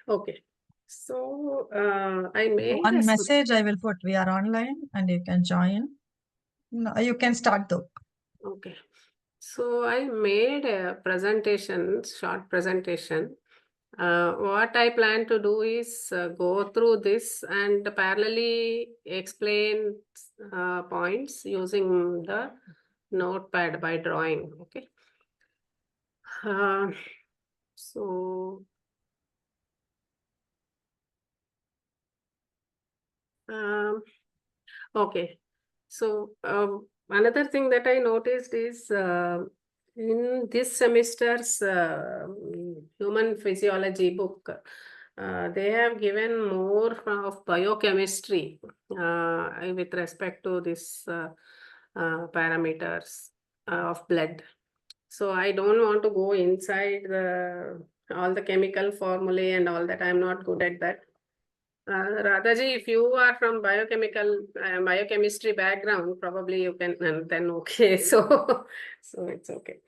Okay. So I made one message I will put. We are online and you can join. No, you can start though. Okay. So I made a presentation, short presentation. What I plan to do is go through this and parallelly explain points using the notepad by drawing. Okay. So okay. So another thing that I noticed is in this semester's human physiology book, they have given more of biochemistry with respect to this parameters of blood. So I don't want to go inside all the chemical formulae and all that. I'm not good at that. Radhaji, if you are from biochemistry background, probably you can, and then okay. So it's okay.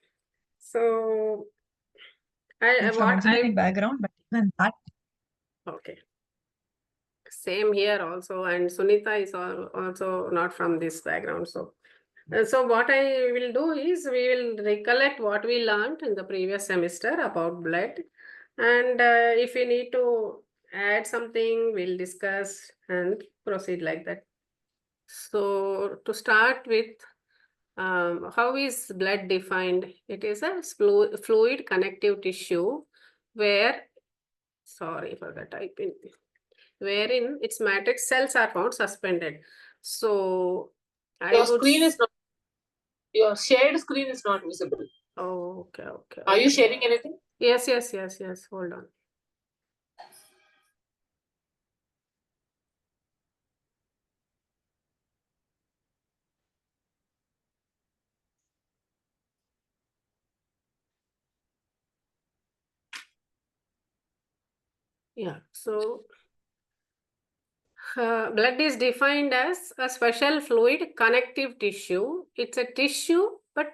So I'm from what engineering background, but even that. Okay. Same here also, and Sunita is also not from this background. So what I will do is we will recollect what we learned in the previous semester about blood, and if we need to add something, we'll discuss and proceed like that. So to start with, how is blood defined? It is a fluid connective tissue where, sorry for the typing, wherein its matrix cells are found suspended. So your screen is not, your shared screen is not visible. Oh, okay. Are you sharing anything? Yes. Hold on. Yeah, so blood is defined as a special fluid connective tissue. It's a tissue, but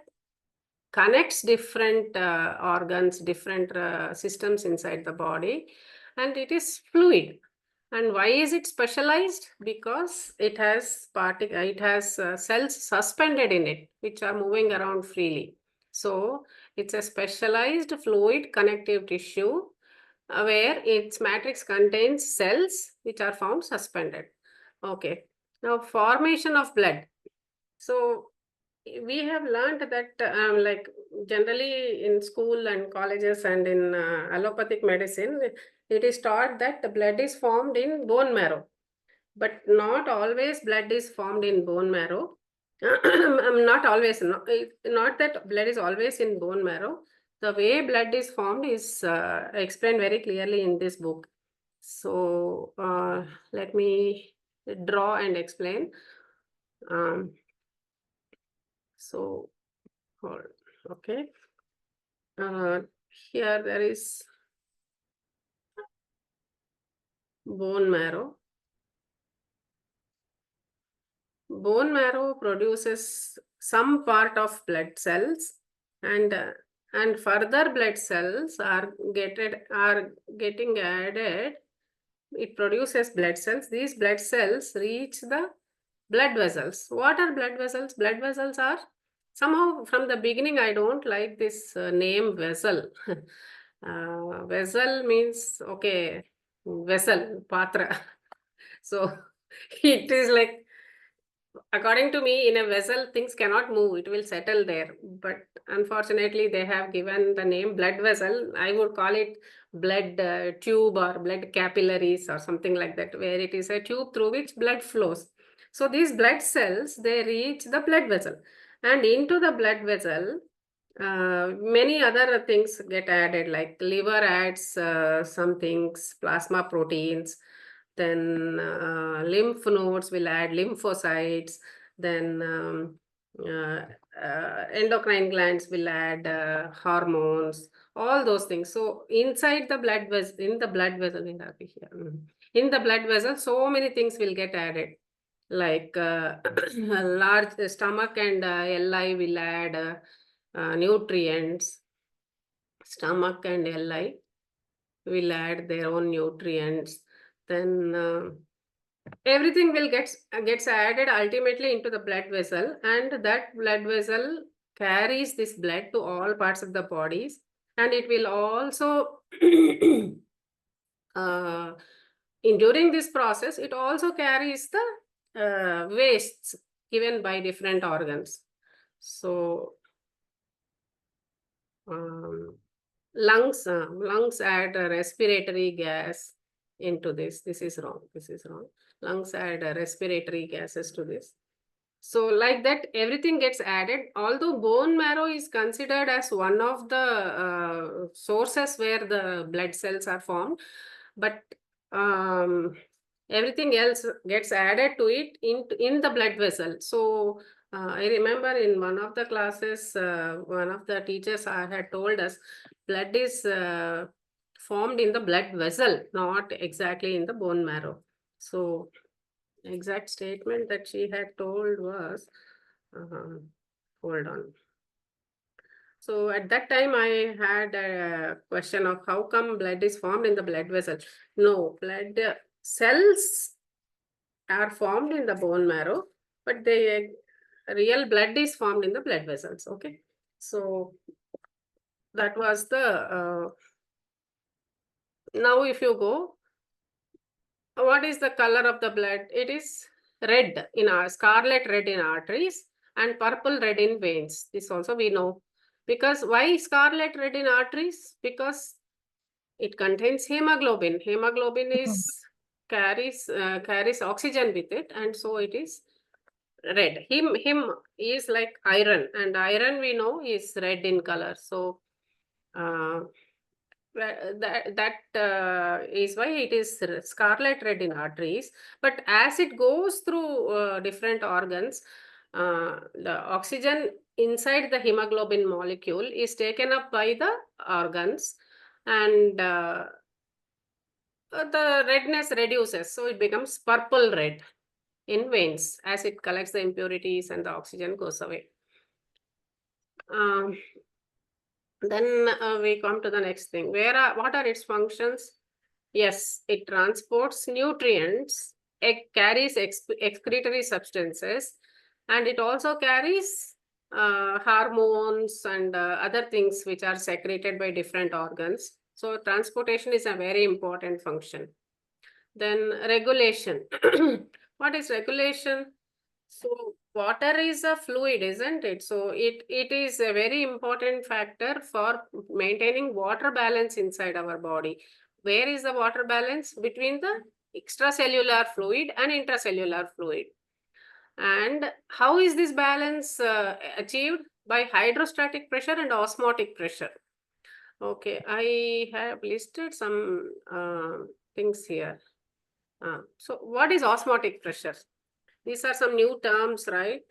connects different organs, different systems inside the body, and it is fluid. And why is it specialized? Because it has cells suspended in it, which are moving around freely. So it's a specialized fluid connective tissue where its matrix contains cells which are found suspended. Okay. Now, formation of blood. So we have learned that like generally in school and colleges and in allopathic medicine, it is taught that the blood is formed in bone marrow, but not always blood is formed in bone marrow. Not always, not that blood is always in bone marrow. The way blood is formed is explained very clearly in this book. So let me draw and explain. So, okay. Here there is bone marrow. Bone marrow produces some part of blood cells, and further blood cells are getting added. It produces blood cells. These blood cells reach the blood vessels. What are blood vessels? Blood vessels are somehow from the beginning. I don't like this name vessel. Vessel means okay, vessel, patra. So it is like, according to me, in a vessel, things cannot move. It will settle there. But unfortunately, they have given the name blood vessel. I would call it blood tube or blood capillaries or something like that, where it is a tube through which blood flows. So these blood cells, they reach the blood vessel. And into the blood vessel, many other things get added, like liver adds some things, plasma proteins, then lymph nodes will add lymphocytes, then endocrine glands will add hormones, all those things. So inside the blood vessel, in the blood vessel, in the blood vessel, so many things will get added, like a large stomach and LI will add nutrients, stomach and LI. will add their own nutrients. Then everything will gets added ultimately into the blood vessel, and that blood vessel carries this blood to all parts of the bodies, and it will also during this process it also carries the wastes given by different organs. So lungs add a respiratory gas into this. This is wrong. Lungs add respiratory gases to this. So like that, everything gets added. Although bone marrow is considered as one of the sources where the blood cells are formed, but everything else gets added to it in the blood vessel. So I remember in one of the classes, one of the teachers had told us blood is formed in the blood vessel, not exactly in the bone marrow. So exact statement that she had told was, hold on. So at that time I had a question of how come blood is formed in the blood vessel. No, blood cells are formed in the bone marrow, but the real blood is formed in the blood vessels. Okay, so that was the now if you go, what is the color of the blood? It is red in our scarlet red in arteries and purple red in veins. This also we know. Because why scarlet red in arteries? Because it contains hemoglobin. Hemoglobin is carries oxygen with it, and so it is red. Him is like iron, and iron we know is red in color. So that is why it is scarlet red in arteries. But as it goes through different organs, the oxygen inside the hemoglobin molecule is taken up by the organs, and the redness reduces, so it becomes purple red in veins as it collects the impurities and the oxygen goes away. Then we come to the next thing. What are its functions? Yes, it transports nutrients, it carries excretory substances, and it also carries hormones and other things which are secreted by different organs. So transportation is a very important function. Then regulation. What is regulation? So water is a fluid, isn't it? So it is a very important factor for maintaining water balance inside our body. Where is the water balance? Between the extracellular fluid and intracellular fluid. And how is this balance achieved? By hydrostatic pressure and osmotic pressure. Okay, I have listed some things here. So what is osmotic pressure? These are some new terms, right?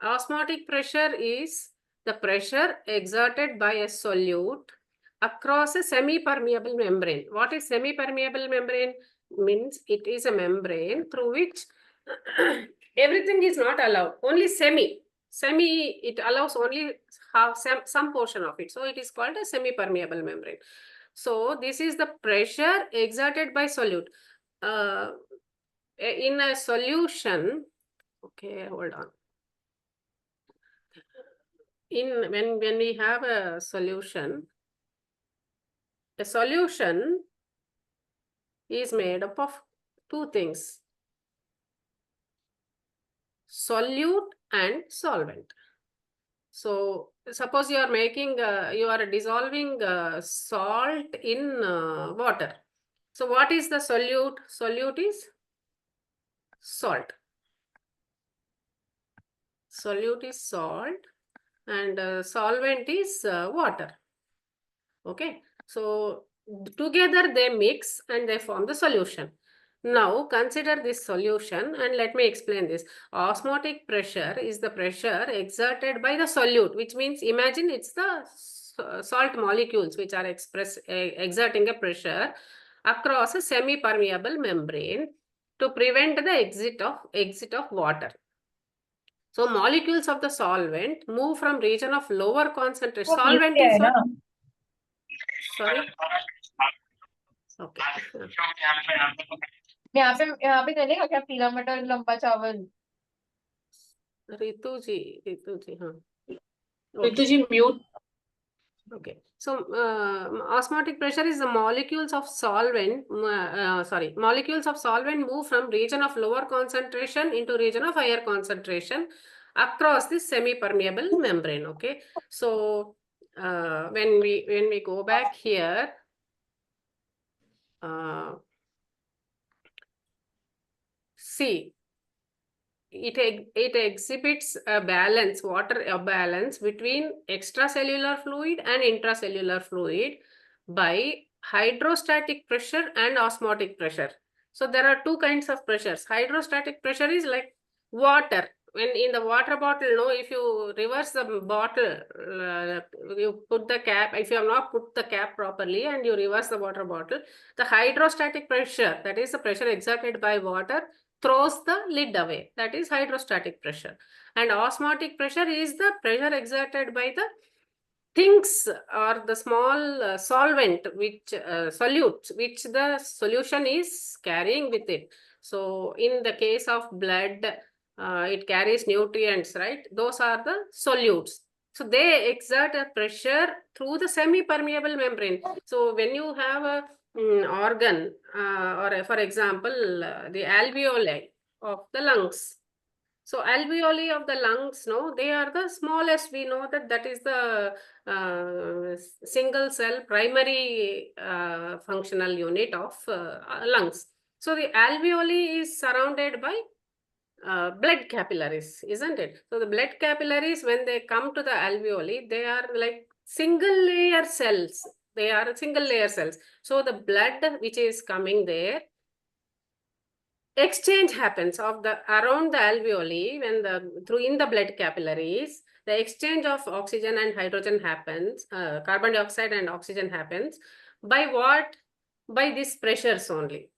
Osmotic pressure is the pressure exerted by a solute across a semi-permeable membrane. What is semi-permeable membrane? Means it is a membrane through which everything is not allowed. Only it allows only some portion of it. So it is called a semi-permeable membrane. So this is the pressure exerted by solute. In a solution, okay, hold on. When we have a solution is made up of two things: solute and solvent. So suppose you are making you are dissolving salt in water. So what is the solute? Solute is salt. Solute is salt, and solvent is water. Okay, so together they mix and they form the solution. Now consider this solution and let me explain this. Osmotic pressure is the pressure exerted by the solute, which means imagine it's the salt molecules which are exerting a pressure across a semi-permeable membrane to prevent the exit of water. So molecules of the solvent move from region of lower concentration. Solvent is what? Sorry? Okay. यहाँ पे चलेगा क्या पीला मटर लंबा चावल? Ritu ji, हाँ. Ritu ji, mute. Okay. So, osmotic pressure is the molecules of solvent, molecules of solvent move from region of lower concentration into region of higher concentration across the semi-permeable membrane. Okay. So, when we go back here, see, it exhibits a balance, a balance between extracellular fluid and intracellular fluid by hydrostatic pressure and osmotic pressure. So there are two kinds of pressures. Hydrostatic pressure is like water. When in the water bottle, no, if you reverse the bottle, you put the cap, if you have not put the cap properly and you reverse the water bottle, the hydrostatic pressure, that is the pressure exerted by water, throws the lid away. That is hydrostatic pressure. And osmotic pressure is the pressure exerted by the things or the small solvent, which solutes, which the solution is carrying with it. So in the case of blood, it carries nutrients, right? Those are the solutes. So they exert a pressure through the semi-permeable membrane. So when you have a organ, or for example, the alveoli of the lungs. So alveoli of the lungs, no, they are the smallest. We know that is the single cell primary functional unit of lungs. So the alveoli is surrounded by blood capillaries, isn't it? So the blood capillaries, when they come to the alveoli, they are like single layer cells. They are single layer cells. So the blood which is coming there, exchange happens of the around the alveoli when in the blood capillaries, the exchange of oxygen and hydrogen happens, carbon dioxide and oxygen happens by what? By these pressures only.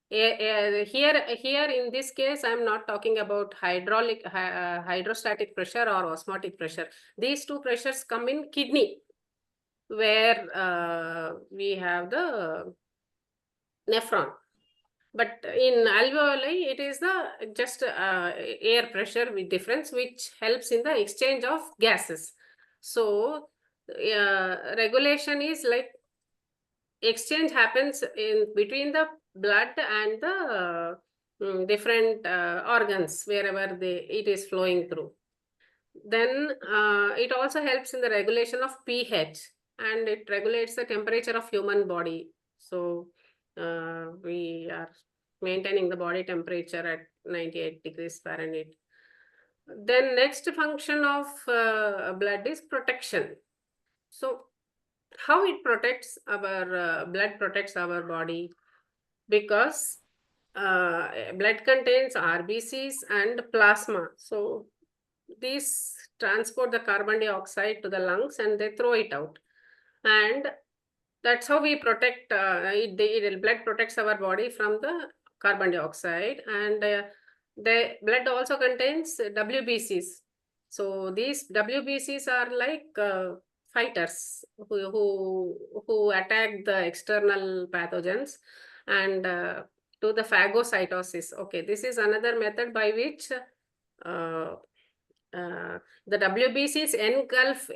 Here in this case, I'm not talking about hydrostatic pressure or osmotic pressure. These two pressures come in kidney, where we have the nephron. But in alveoli, it is the just air pressure with difference, which helps in the exchange of gases. So regulation is like exchange happens in between the blood and the different organs wherever it is flowing through. Then it also helps in the regulation of pH, and it regulates the temperature of human body. So we are maintaining the body temperature at 98 degrees Fahrenheit. Then next function of blood is protection. So how it protects our blood protects our body? Because blood contains RBCs and plasma. So these transport the carbon dioxide to the lungs and they throw it out. And that's how we protect, the blood protects our body from the carbon dioxide. And the blood also contains WBCs. So these WBCs are like fighters who attack the external pathogens and do the phagocytosis. Okay, this is another method by which the WBCs engulf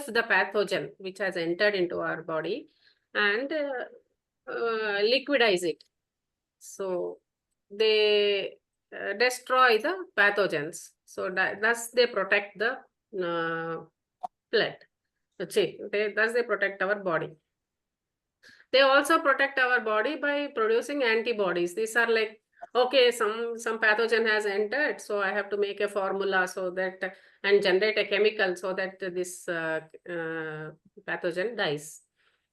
the pathogen which has entered into our body and liquidize it. So they destroy the pathogens. So thus they protect the blood. Thus they protect our body. They also protect our body by producing antibodies. These are like, okay, some pathogen has entered, so I have to make a formula so that and generate a chemical so that this pathogen dies.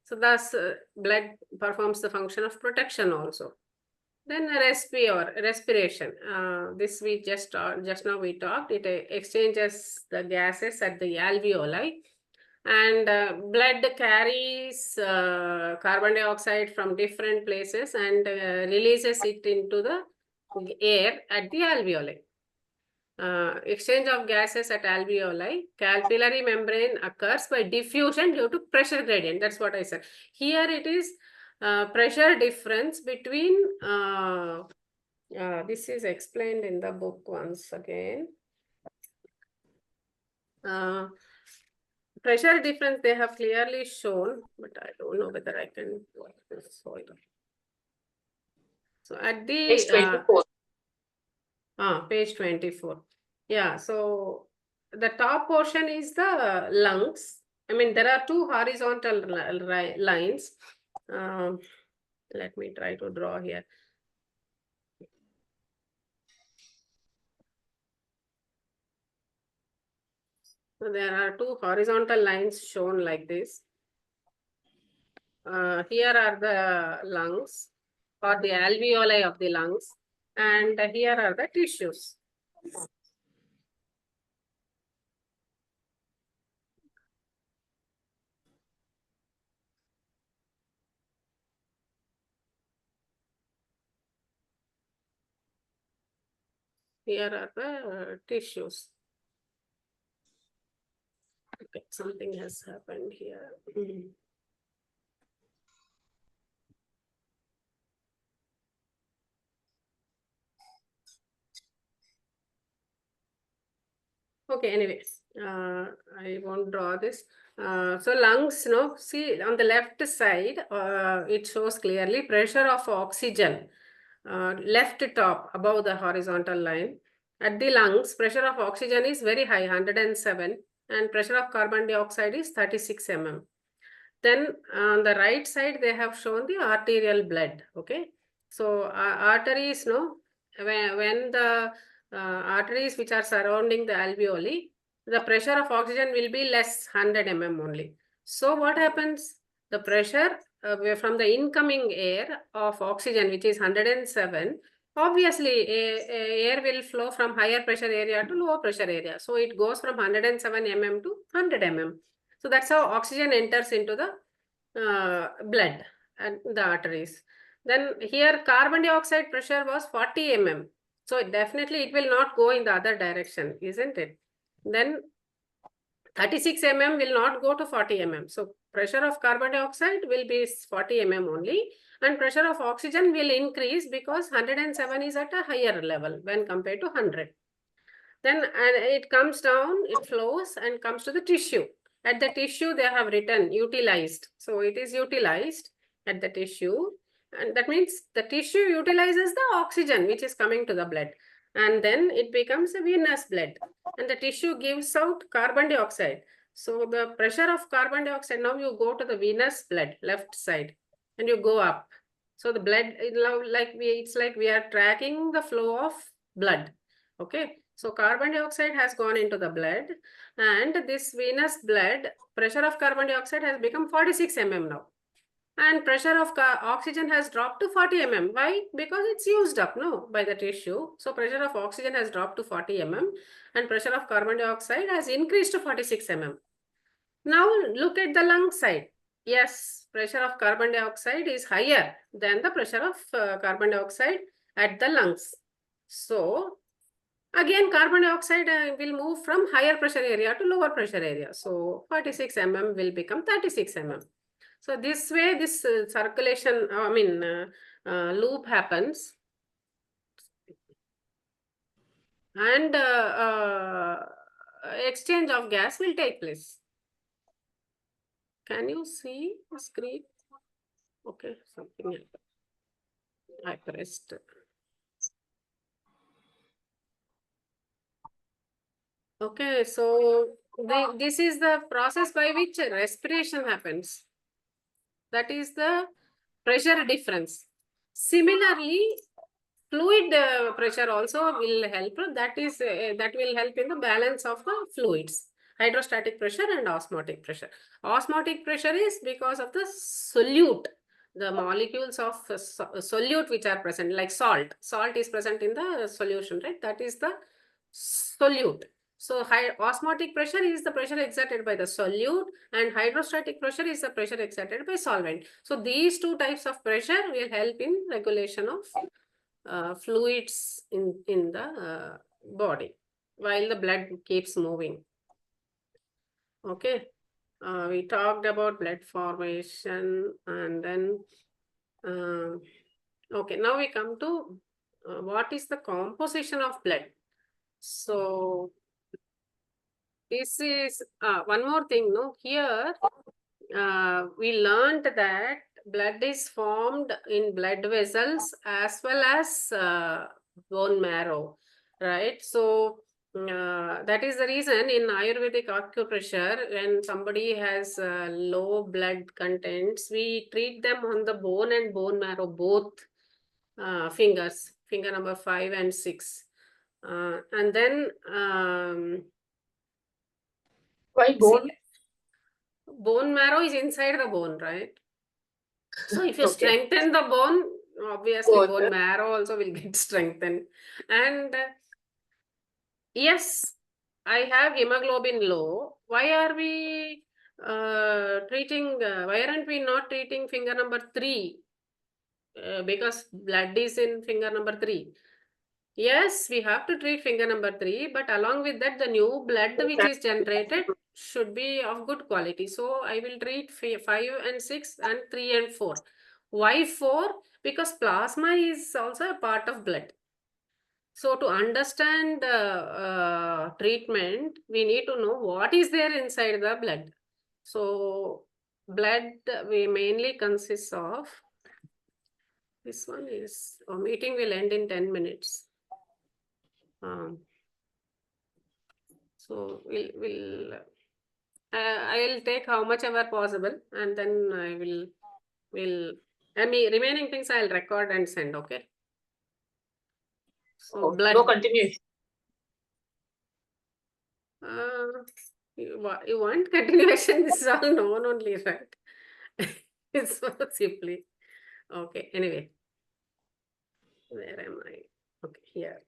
So thus blood performs the function of protection also. Then respiration. This we just now we talked. It exchanges the gases at the alveoli. And blood carries carbon dioxide from different places and releases it into the air at the alveoli. Exchange of gases at alveoli, capillary membrane occurs by diffusion due to pressure gradient. That's what I said. Here it is pressure difference between, this is explained in the book once again. Pressure difference they have clearly shown, but I don't know whether I can work this further. So at the Page 24. Page 24. Yeah, so the top portion is the lungs. I mean, there are two horizontal lines. Let me try to draw here. So there are two horizontal lines shown like this. Here are the lungs or the alveoli of the lungs, and here are the tissues. Here are the tissues. Okay, something has happened here. Okay, anyways, I won't draw this. So lungs, no, see on the left side, it shows clearly pressure of oxygen, left top above the horizontal line. At the lungs, pressure of oxygen is very high, 107, and pressure of carbon dioxide is 36 mm. Then on the right side, they have shown the arterial blood. Okay, so arteries, no, when the arteries which are surrounding the alveoli, the pressure of oxygen will be less, 100 mm only. So what happens? The pressure from the incoming air of oxygen, which is 107, obviously air will flow from higher pressure area to lower pressure area. So it goes from 107 mm to 100 mm. So that's how oxygen enters into the blood and the arteries. Then here carbon dioxide pressure was 40 mm. So definitely it will not go in the other direction, isn't it? Then 36 mm will not go to 40 mm. So pressure of carbon dioxide will be 40 mm only, and pressure of oxygen will increase because 107 is at a higher level when compared to 100. Then it comes down, it flows and comes to the tissue. At the tissue, they have written utilized. So it is utilized at the tissue. And that means the tissue utilizes the oxygen which is coming to the blood. And then it becomes a venous blood. And the tissue gives out carbon dioxide. So the pressure of carbon dioxide, now you go to the venous blood, left side, and you go up. So the blood, it's like we are tracking the flow of blood. Okay. So carbon dioxide has gone into the blood, and this venous blood, pressure of carbon dioxide has become 46 mm now. And pressure of oxygen has dropped to 40 mm. Why? Because it's used up, no, by the tissue. So pressure of oxygen has dropped to 40 mm, and pressure of carbon dioxide has increased to 46 mm. Now look at the lung side. Yes, pressure of carbon dioxide is higher than the pressure of carbon dioxide at the lungs. So again, carbon dioxide will move from higher pressure area to lower pressure area. So 46 mm will become 36 mm. So this way, this circulation, loop happens. And exchange of gas will take place. Can you see the screen? Okay, something happened. I pressed. Okay, so this is the process by which respiration happens. That is the pressure difference. Similarly, fluid pressure also will help. That will help in the balance of the fluids. Hydrostatic pressure and osmotic pressure. Osmotic pressure is because of the solute, the molecules of solute which are present, like salt. Salt is present in the solution, right? That is the solute. So osmotic pressure is the pressure exerted by the solute, and hydrostatic pressure is the pressure exerted by solvent. So these two types of pressure will help in regulation of fluids in the body while the blood keeps moving. Okay, we talked about blood formation, and then Okay, now we come to what is the composition of blood. So this is one more thing. No, here we learned that blood is formed in blood vessels as well as bone marrow, right? So that is the reason in Ayurvedic acupressure, when somebody has low blood contents, we treat them on the bone and bone marrow, both fingers, finger number 5 and 6. And then Why bone? bone marrow is inside the bone, right? So if you Okay. strengthen the bone, obviously Bone. bone marrow also will get strengthened. And yes, I have hemoglobin low. Why are we treating, why aren't we not treating finger number 3? Because blood is in finger number 3. Yes, we have to treat finger number 3, but along with that, the new blood which is generated should be of good quality. So I will treat 5 and 6 and 3 and 4. Why 4? Because plasma is also a part of blood. So to understand treatment, we need to know what is there inside the blood. So blood we mainly consists of, this one is, meeting will end in 10 minutes. So I'll take how much ever possible, and then I will remaining things I'll record and send. Okay. So Oh, blood. no continuation. You want continuation? This is all known only, right? It's so simply. Okay. Anyway, where am I? Okay, here.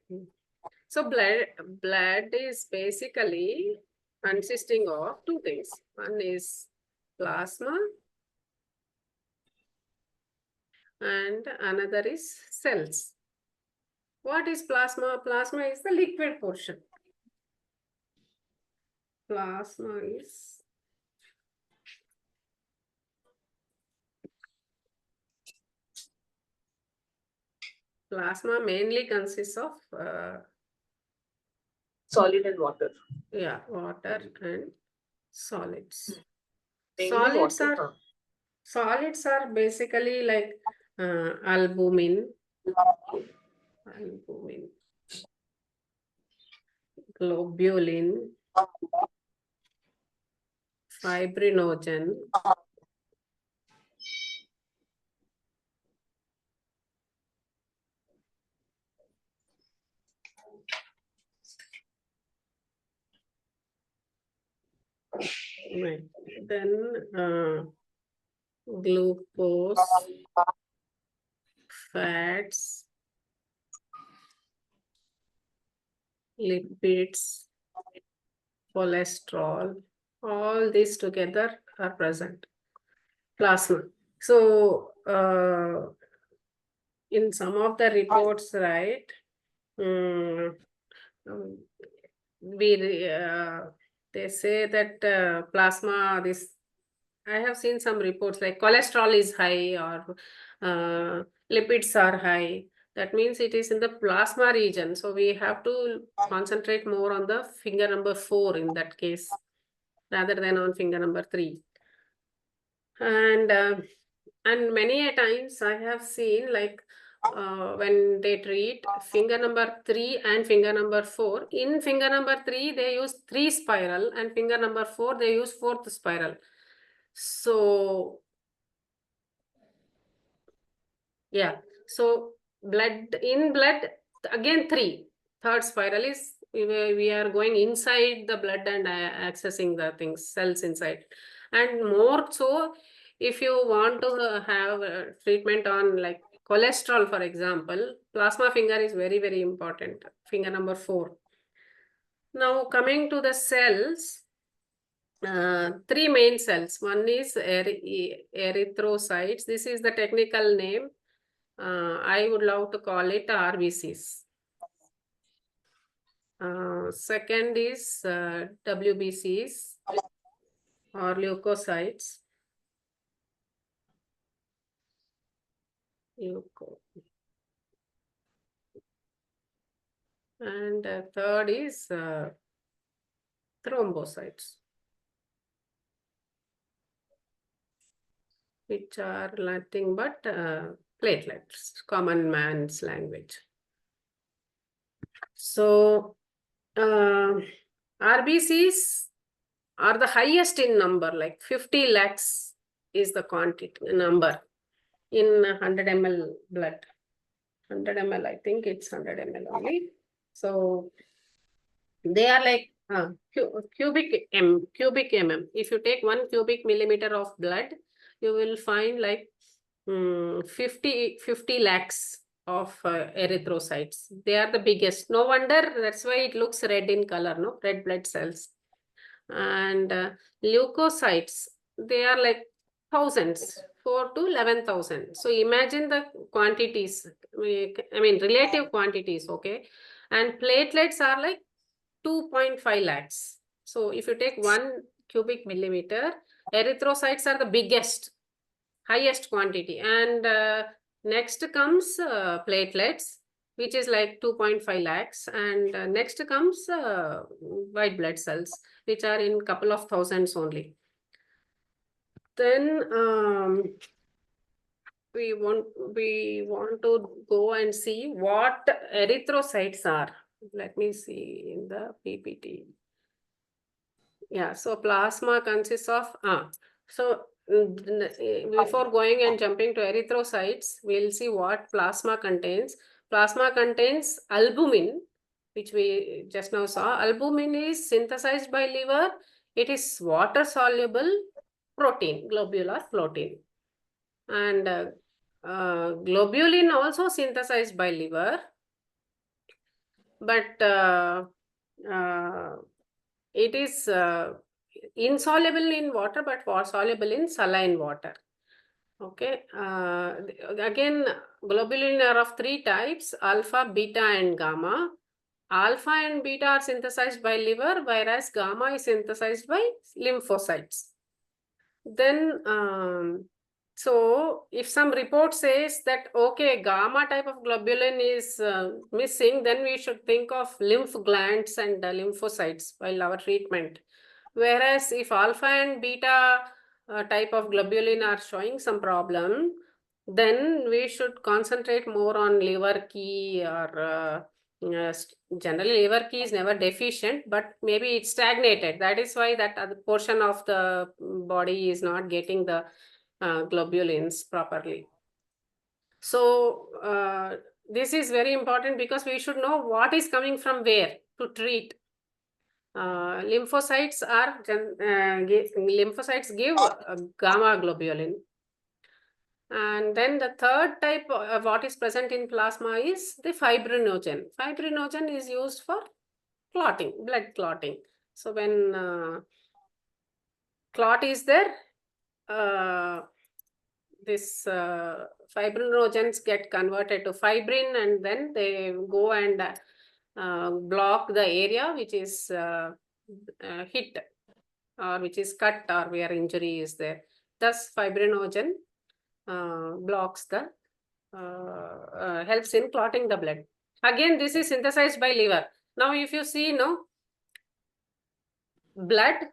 So blood is basically consisting of two things. One is plasma and another is cells. What is plasma? Plasma is the liquid portion. Plasma mainly consists of Solid and water. yeah, water and solids. Mainly Solids are basically like albumin, globulin, fibrinogen, right. Then glucose, fats, lipids, cholesterol, all these together are present. Plasma. So in some of the reports, right, they say that plasma, I have seen some reports like cholesterol is high or lipids are high. That means it is in the plasma region. So we have to concentrate more on the finger number 4 in that case, rather than on finger number 3. And many a times I have seen like when they treat finger number 3 and finger number 4, in finger number 3 they use 3 spiral and finger number 4 they use 4th spiral. So yeah, so blood again 3. Third spiral is we are going inside the blood and accessing the things, cells inside. And more so, if you want to have treatment on like cholesterol, for example, plasma finger is very, very important, finger number 4. Now coming to the cells, 3 main cells. One is erythrocytes. This is the technical name. I would love to call it RBCs. Second is WBCs or leukocytes. Leuco. And third is thrombocytes, which are nothing but platelets, common man's language. So RBCs are the highest in number, like 50 lakhs is the quantity number in 100 ml blood. 100 ml, I think it's 100 ml only. So they are like cubic mm. If you take 1 cubic millimeter of blood, you will find like 50 lakhs of erythrocytes. They are the biggest. No wonder that's why it looks red in color, no? Red blood cells. And leukocytes, they are like thousands, 4 to 11,000. So imagine the quantities, I mean relative quantities, okay? And platelets are like 2.5 lakhs. So if you take 1 cubic millimeter, erythrocytes are the biggest, highest quantity. And next comes platelets, which is like 2.5 lakhs. And next comes white blood cells, which are in couple of thousands only. Then we want to go and see what erythrocytes are. Let me see in the PPT. Yeah, so plasma consists of before going and jumping to erythrocytes, we'll see what plasma contains. Plasma contains albumin, which we just now saw. Albumin is synthesized by liver. It is water soluble protein, globular protein. And globulin also synthesized by liver, but it is insoluble in water, but soluble in saline water. Okay. Again, globulin are of 3 types: alpha, beta, and gamma. Alpha and beta are synthesized by liver, whereas gamma is synthesized by lymphocytes. Then, so if some report says that, okay, gamma type of globulin is missing, then we should think of lymph glands and lymphocytes while our treatment. Whereas if alpha and beta type of globulin are showing some problem, then we should concentrate more on liver key, or generally liver key is never deficient, but maybe it's stagnated. That is why that other portion of the body is not getting the globulins properly. So this is very important because we should know what is coming from where to treat. Lymphocytes give gamma globulin. And then the third type of what is present in plasma is the fibrinogen. Fibrinogen is used for clotting, blood clotting. So when clot is there, this fibrinogens get converted to fibrin, and then they go and block the area which is hit, or which is cut, or where injury is there. Thus fibrinogen blocks the helps in clotting the blood. Again, this is synthesized by liver. Now if you see, no, blood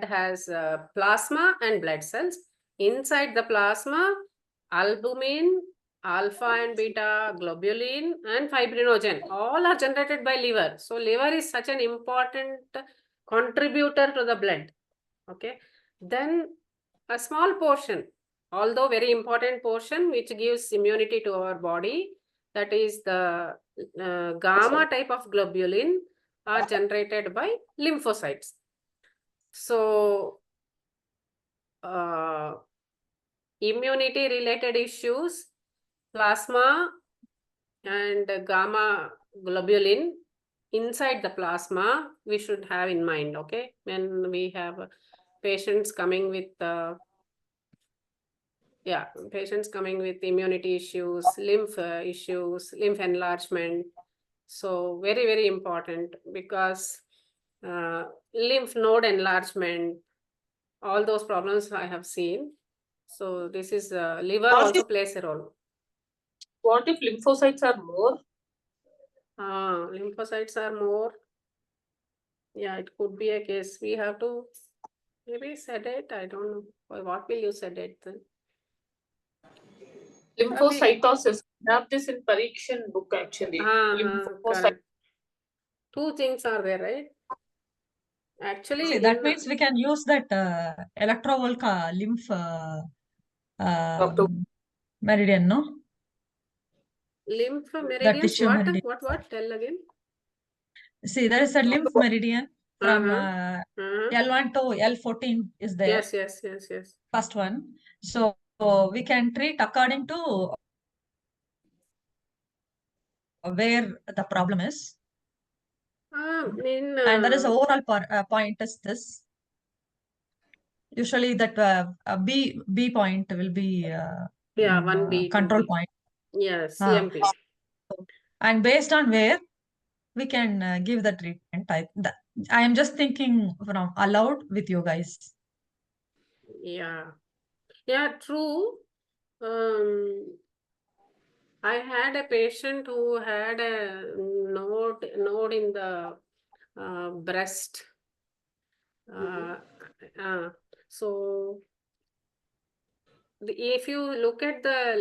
has plasma and blood cells. Inside the plasma, albumin, alpha and beta globulin, and fibrinogen all are generated by liver. So liver is such an important contributor to the blood. Okay. Then a small portion, although very important portion, which gives immunity to our body, that is the gamma type of globulin, are generated by lymphocytes. So immunity related issues, plasma and gamma globulin inside the plasma, we should have in mind, okay? When we have patients coming with patients coming with immunity issues, lymph issues, lymph enlargement. So very, very important, because lymph node enlargement, all those problems I have seen. So this is liver also plays a role. What if lymphocytes are more? Lymphocytes are more. Yeah, it could be a case. We have to maybe sedate. I don't know. What will you sedate then? Lymphocytosis. I have this in Parikshan book actually. Lymphocyte. Correct. Two things are there, right? Actually, See, that means we can use that electrovolca lymph Doctor. meridian, no? lymph That meridians. tissue meridian. What? Tell again. See, there is a lymph meridian from Uh-huh. L1 to L14 is there, Yes. first one. So we can treat according to where the problem is. And there is an overall point is this. Usually that B point will be 1B, control 2B. point. Yes, CMP. And based on where we can give the treatment type. I am just thinking from aloud with you guys. Yeah, true. I had a patient who had a node in the breast. So if you look at the